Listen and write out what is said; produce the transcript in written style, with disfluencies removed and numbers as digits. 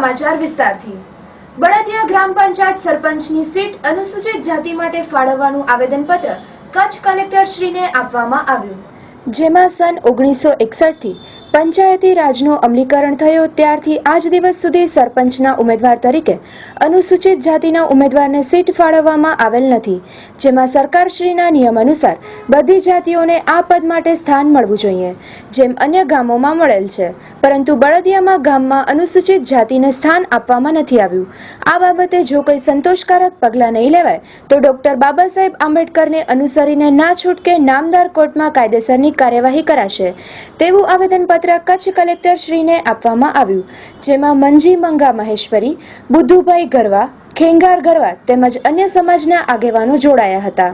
સમાચાર વિસ્તારથી બળદિયા ગ્રામ પંચાયત સરપંચની સીટ અનુસૂચિત જાતિ માટે ફાળવવાનું આવેદનપત્ર કચ્છ કલેક્ટર શ્રીને આપવામાં આવ્યું, જેમાં સન 1961 થી પંચાયતી રાજનું અમલીકરણ થયું ત્યારથી આજ દિવસ સુધી સરપંચના ઉમેદવાર તરીકે અનુસૂચિત જાતિના ઉમેદવારને સીટ ફાળવવામાં આવેલ નથી, જેમાં સરકારશ્રીના નિયમ અનુસાર બધી જાતિઓને આ પદ માટે સ્થાન મળવું જોઈએ, જેમ અન્ય ગામોમાં મળેલ છે, પરંતુ બળદિયામાં ગામમાં અનુસૂચિત જાતિને સ્થાન આપવામાં નથી આવ્યું। આ બાબતે જો કોઈ સંતોષકારક પગલાં નહીં લેવાય તો ડોક્ટર બાબા સાહેબ આંબેડકરને અનુસરીને ના છૂટકે નામદાર કોર્ટમાં કાયદેસરની કાર્યવાહી કરાશે તેવું આવેદનપત્ર કચ્છ કલેક્ટર શ્રીને આપવામાં આવ્યું, જેમાં મંજી મંગા મહેશ્વરી, બુદ્ધુભાઈ ગરવા, ખેંગાર ગરવા તેમજ અન્ય સમાજના આગેવાનો જોડાયા હતા।